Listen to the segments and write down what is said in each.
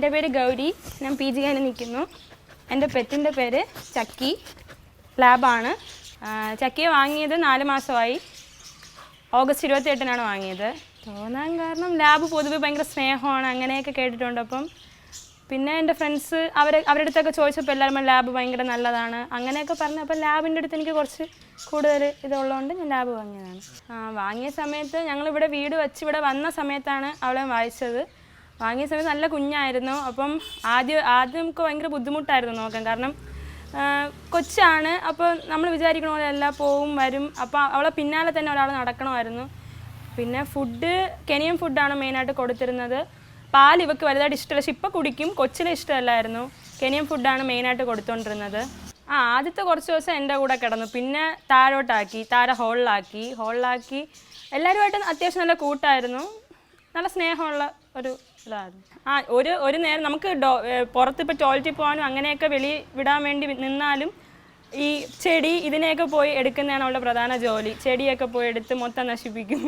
എൻ്റെ പേര് ഗൗരി. ഞാൻ PG കഴിഞ്ഞ് നിൽക്കുന്നു. എൻ്റെ പെറ്റിൻ്റെ പേര് ചക്കി. ലാബാണ്. ചക്കിയെ വാങ്ങിയത് 4 മാസമായി. ഓഗസ്റ്റ് 28-നാണ് വാങ്ങിയത്. തോന്നാൻ കാരണം ലാബ് പൊതുവെ ഭയങ്കര സ്നേഹമാണ്, അങ്ങനെയൊക്കെ കേട്ടിട്ടുണ്ട്. അപ്പം പിന്നെ എൻ്റെ ഫ്രണ്ട്സ് അവരുടെ അടുത്തൊക്കെ ചോദിച്ചപ്പോൾ എല്ലാവരും ലാബ് ഭയങ്കര നല്ലതാണ് അങ്ങനെയൊക്കെ പറഞ്ഞപ്പോൾ ലാബിൻ്റെ അടുത്ത് എനിക്ക് കുറച്ച് കൂടുതൽ ഇതുള്ളതുകൊണ്ട് ഞാൻ ലാബ് വാങ്ങിയതാണ്. വാങ്ങിയ സമയത്ത് ഞങ്ങളിവിടെ വീട് വെച്ച് ഇവിടെ വന്ന സമയത്താണ് അവളെ വാങ്ങിച്ചത്. വാങ്ങിയ സമയത്ത് നല്ല കുഞ്ഞായിരുന്നു. അപ്പം ആദ്യം നമുക്ക് ഭയങ്കര ബുദ്ധിമുട്ടായിരുന്നു നോക്കാൻ. കാരണം കൊച്ചാണ്. അപ്പോൾ നമ്മൾ വിചാരിക്കണ പോലെ എല്ലാം പോവും വരും. അപ്പോൾ അവളെ പിന്നാലെ തന്നെ ഒരാൾ നടക്കണമായിരുന്നു. പിന്നെ കെനിയൻ ഫുഡാണ് മെയിനായിട്ട് കൊടുത്തിരുന്നത്. പാൽ ഇവക്ക് വലുതായിട്ട് ഇഷ്ടമല്ല, പക്ഷെ ഇപ്പം കുടിക്കും. കൊച്ചിലെ ഇഷ്ടമല്ലായിരുന്നു. കെനിയൻ ഫുഡാണ് മെയിനായിട്ട് കൊടുത്തുകൊണ്ടിരുന്നത്. ആദ്യത്തെ കുറച്ച് ദിവസം എൻ്റെ കൂടെ കിടന്നു. പിന്നെ താഴെ ഹോളിലാക്കി എല്ലാവരുമായിട്ടും അത്യാവശ്യം നല്ല കൂട്ടായിരുന്നു. നല്ല സ്നേഹമുള്ള ഒരു ഇതായിരുന്നു. ഒരു നേരം നമുക്ക് പുറത്ത് ഇപ്പോൾ ടോയ്ലറ്റിൽ പോകാനും അങ്ങനെയൊക്കെ വിടാൻ വേണ്ടി നിന്നാലും ഈ ചെടി ഇതിനെയൊക്കെ പോയി എടുക്കുന്നതാണ് അവളുടെ പ്രധാന ജോലി. ചെടിയൊക്കെ പോയി എടുത്ത് മൊത്തം നശിപ്പിക്കും.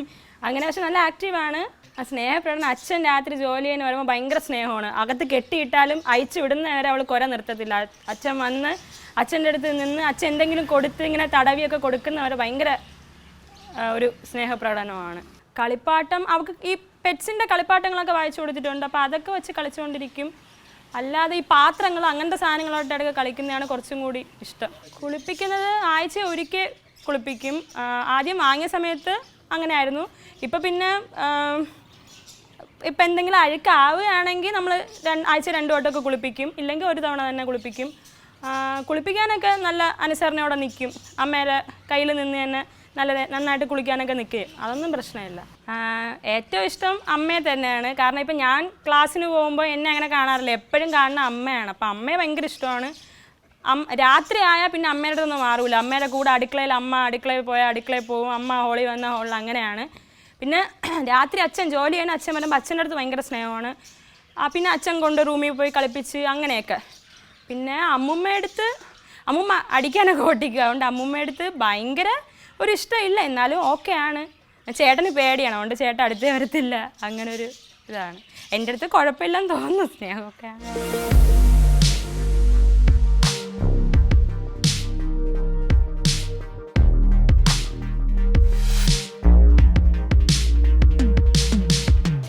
അങ്ങനെ പക്ഷെ നല്ല ആക്റ്റീവാണ്. സ്നേഹപ്പെടുന്ന അച്ഛൻ രാത്രി ജോലി ചെയ്യുന്ന വരുമ്പോൾ ഭയങ്കര സ്നേഹമാണ്. അകത്ത് കെട്ടിയിട്ടാലും അയച്ചു വിടുന്ന വരെ അവൾ കുര നിർത്തത്തില്ല. അച്ഛൻ വന്ന് അച്ഛൻ്റെ അടുത്ത് നിന്ന് അച്ഛൻ എന്തെങ്കിലും കൊടുത്ത് ഇങ്ങനെ തടവിയൊക്കെ കൊടുക്കുന്നവരെ ഭയങ്കര ഒരു സ്നേഹപ്രകടനമാണ്. കളിപ്പാട്ടം അവൾക്ക് ഈ പെറ്റ്സിൻ്റെ കളിപ്പാട്ടങ്ങളൊക്കെ വായിച്ചു കൊടുത്തിട്ടുണ്ട്. അപ്പോൾ അതൊക്കെ വെച്ച് കളിച്ചുകൊണ്ടിരിക്കും. അല്ലാതെ ഈ പാത്രങ്ങൾ അങ്ങനത്തെ സാധനങ്ങളോട്ടൊക്കെ കളിക്കുന്നതാണ് കുറച്ചും കൂടി ഇഷ്ടം. കുളിപ്പിക്കുന്നത് ആഴ്ച ഒരിക്കൽ കുളിപ്പിക്കും. ആദ്യം വാങ്ങിയ സമയത്ത് അങ്ങനെ ആയിരുന്നു. ഇപ്പം പിന്നെ ഇപ്പം എന്തെങ്കിലും അഴുക്കാവുകയാണെങ്കിൽ നമ്മൾ ആഴ്ച 2 വട്ടമൊക്കെ കുളിപ്പിക്കും. ഇല്ലെങ്കിൽ ഒരു തവണ തന്നെ കുളിപ്പിക്കും. കുളിപ്പിക്കാനൊക്കെ നല്ല അനുസരണയോടെ നിൽക്കും. അമ്മയുടെ കയ്യിൽ നിന്ന് തന്നെ നന്നായിട്ട് കുളിക്കാനൊക്കെ നിൽക്കുകയും അതൊന്നും പ്രശ്നമില്ല. ഏറ്റവും ഇഷ്ടം അമ്മയെ തന്നെയാണ്. കാരണം ഇപ്പം ഞാൻ ക്ലാസ്സിന് പോകുമ്പോൾ എന്നെ അങ്ങനെ കാണാറില്ല, എപ്പോഴും കാണുന്ന അമ്മയാണ്. അപ്പം അമ്മയെ ഭയങ്കര ഇഷ്ടമാണ്. രാത്രി ആയാൽ പിന്നെ അമ്മയുടെ അടുത്തൊന്നും മാറില്ല. അമ്മയുടെ കൂടെ അടുക്കളയിൽ പോയാൽ അടുക്കളയിൽ പോകും, അമ്മ ഹോളിൽ വന്ന ഹോളിൽ അങ്ങനെയാണ്. പിന്നെ രാത്രി അച്ഛൻ ജോലി ചെയ്യണ അച്ഛൻ വരുമ്പോൾ അച്ഛൻ്റെ അടുത്ത് ഭയങ്കര സ്നേഹമാണ്. പിന്നെ അച്ഛൻ കൊണ്ട് റൂമിൽ പോയി കളിപ്പിച്ച് അങ്ങനെയൊക്കെ. പിന്നെ അമ്മുമ്മ അടിക്കാനൊക്കെ ഓട്ടിക്കുക. അതുകൊണ്ട് അമ്മുമ്മയെടുത്ത് ഭയങ്കര ഒരു ഇഷ്ടമില്ല, എന്നാലും ഓക്കെയാണ്. ചേട്ടന് പേടിയാണ്, അതുകൊണ്ട് ചേട്ടൻ അടുത്തേ വരത്തില്ല. അങ്ങനെ ഒരു ഇതാണ്. എൻ്റെ അടുത്ത് കുഴപ്പമില്ലെന്ന് തോന്നുന്നു, സ്നേഹമൊക്കെയാണ്.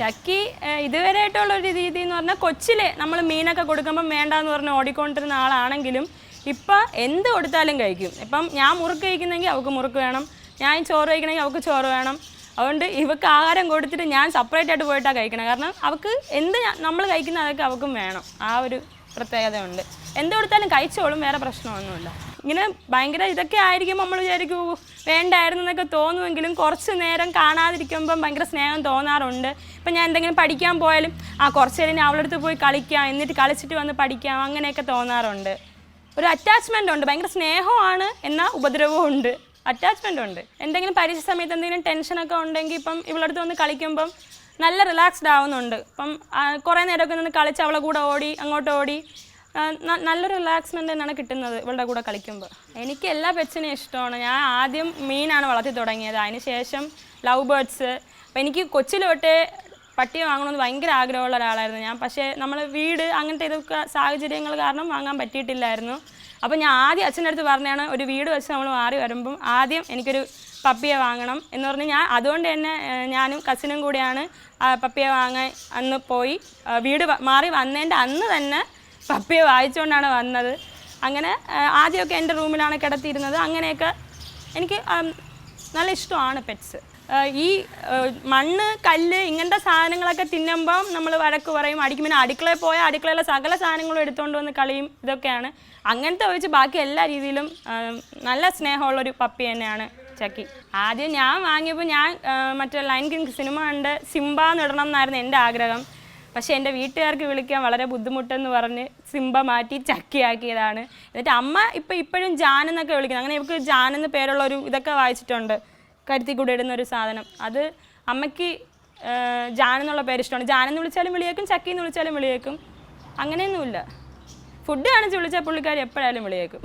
ചക്കി ഇതുവരെയായിട്ടുള്ളൊരു രീതി എന്ന് പറഞ്ഞാൽ കൊച്ചിലെ നമ്മൾ മീനൊക്കെ കൊടുക്കുമ്പം വേണ്ടാന്ന് പറഞ്ഞ് ഓടിക്കൊണ്ടിരുന്ന ആളാണെങ്കിലും ഇപ്പം എന്ത് കൊടുത്താലും കഴിക്കും. ഇപ്പം ഞാൻ മുറുക്ക് കഴിക്കുന്നെങ്കിൽ അവൾക്ക് മുറുക്ക് വേണം, ഞാൻ ചോറ് കഴിക്കണമെങ്കിൽ അവൾക്ക് ചോറ് വേണം. അതുകൊണ്ട് ഇവൾക്ക് ആഹാരം കൊടുത്തിട്ട് ഞാൻ സെപ്പറേറ്റ് ആയിട്ട് പോയിട്ടാണ് കഴിക്കണം. കാരണം അവൾക്ക് നമ്മൾ കഴിക്കുന്ന അതൊക്കെ അവൾക്കും വേണം. ആ ഒരു പ്രത്യേകതയുണ്ട്. എന്ത് കൊടുത്താലും കഴിച്ചോളും, വേറെ പ്രശ്നമൊന്നുമില്ല. ഇങ്ങനെ ഭയങ്കര ഇതൊക്കെ ആയിരിക്കും നമ്മൾ വിചാരിക്കും വേണ്ടായിരുന്നു എന്നൊക്കെ തോന്നുമെങ്കിലും കുറച്ച് നേരം കാണാതിരിക്കുമ്പം ഭയങ്കര സ്നേഹം തോന്നാറുണ്ട്. ഇപ്പം ഞാൻ എന്തെങ്കിലും പഠിക്കാൻ പോയാലും കുറച്ച് നേരം അവളുടെ അടുത്ത് പോയി കളിക്കാം, എന്നിട്ട് കളിച്ചിട്ട് വന്ന് പഠിക്കാം, അങ്ങനെയൊക്കെ തോന്നാറുണ്ട്. ഒരു അറ്റാച്ച്മെൻ്റ് ഉണ്ട്. ഭയങ്കര സ്നേഹമാണ്, എന്നാൽ ഉപദ്രവവും ഉണ്ട്. അറ്റാച്ച്മെൻ്റ് ഉണ്ട്. എന്തെങ്കിലും പരീക്ഷ സമയത്ത് എന്തെങ്കിലും ടെൻഷനൊക്കെ ഉണ്ടെങ്കിൽ ഇപ്പം ഇവളടുത്ത് വന്ന് കളിക്കുമ്പം നല്ല റിലാക്സ്ഡ് ആവുന്നുണ്ട്. ഇപ്പം കുറേ നേരമൊക്കെ നിന്ന് കളിച്ച് അവളെ കൂടെ അങ്ങോട്ട് ഓടി നല്ലൊരു റിലാക്സ്മെൻ്റ് തന്നെയാണ് കിട്ടുന്നത് ഇവളുടെ കൂടെ കളിക്കുമ്പോൾ. എനിക്ക് എല്ലാ പെറ്റ്സിനെയും ഇഷ്ടമാണ്. ഞാൻ ആദ്യം മീനാണ് വളർത്തി തുടങ്ങിയത്, അതിന് ശേഷം ലവ് ബേർഡ്സ്. അപ്പോൾ എനിക്ക് കൊച്ചിൽ തൊട്ടേ പട്ടിയെ വാങ്ങണമെന്ന് ഭയങ്കര ആഗ്രഹമുള്ള ഒരാളായിരുന്നു ഞാൻ. പക്ഷേ നമ്മൾ വീട് അങ്ങനത്തെ ഇതൊക്കെ സാഹചര്യങ്ങൾ കാരണം വാങ്ങാൻ പറ്റിയിട്ടില്ലായിരുന്നു. അപ്പോൾ ഞാൻ ആദ്യം അച്ഛൻ്റെ അടുത്ത് പറഞ്ഞാണ് ഒരു വീട് വെച്ച് നമ്മൾ മാറി വരുമ്പം ആദ്യം എനിക്കൊരു പപ്പിയെ വാങ്ങണം എന്ന് പറഞ്ഞ് അതുകൊണ്ട് തന്നെ ഞാനും കസിനും കൂടിയാണ് പപ്പിയെ വാങ്ങാൻ അന്ന് പോയി. വീട് മാറി വന്നതിൻ്റെ അന്ന് തന്നെ പപ്പിയെ വാങ്ങിച്ചുകൊണ്ടാണ് വന്നത്. അങ്ങനെ ആദ്യമൊക്കെ എൻ്റെ റൂമിലാണ് കിടത്തിയിരുന്നത്. അങ്ങനെയൊക്കെ എനിക്ക് നല്ല ഇഷ്ടമാണ് പെറ്റ്സ്. ഈ മണ്ണ് കല്ല് ഇങ്ങനത്തെ സാധനങ്ങളൊക്കെ തിന്നുമ്പം നമ്മൾ വഴക്ക് പറയും, അടിക്കും. പിന്നെ അടുക്കളയിൽ പോയാൽ അടുക്കളയിലെ സകല സാധനങ്ങളും എടുത്തുകൊണ്ട് വന്ന് കളിയും, ഇതൊക്കെയാണ്. അങ്ങനത്തെ ഒഴിച്ച് ബാക്കി എല്ലാ രീതിയിലും നല്ല സ്നേഹമുള്ളൊരു പപ്പി തന്നെയാണ് ചക്കി. ആദ്യം ഞാൻ വാങ്ങിയപ്പോൾ ഞാൻ മറ്റേ ലയൺ കിങ് സിനിമ കണ്ട് സിംബ എന്നിടണം എന്നായിരുന്നു എൻ്റെ ആഗ്രഹം. പക്ഷേ എൻ്റെ വീട്ടുകാർക്ക് വിളിക്കാൻ വളരെ ബുദ്ധിമുട്ടെന്ന് പറഞ്ഞ് സിംബ മാറ്റി ചക്കിയാക്കിയതാണ്. എന്നിട്ട് അമ്മ ഇപ്പോഴും ജാൻ എന്നൊക്കെ വിളിക്കുന്നത്. അങ്ങനെ ഇവർക്ക് ജാൻ എന്ന് പേരുള്ളൊരു ഇതൊക്കെ വായിച്ചിട്ടുണ്ട്, കരുത്തി കൂടെ ഇടുന്നൊരു സാധനം. അത് അമ്മയ്ക്ക് ജാൻ എന്നുള്ള പേരിഷ്ടമാണ്. ജാനെന്ന് വിളിച്ചാലും വിളിയേക്കും, ചക്കി എന്ന് വിളിച്ചാലും വിളിയേക്കും. അങ്ങനെയൊന്നുമില്ല. ഫുഡ് കാണിച്ച് വിളിച്ചാൽ പുള്ളിക്കാരി എപ്പോഴായാലും വിളിയേക്കും.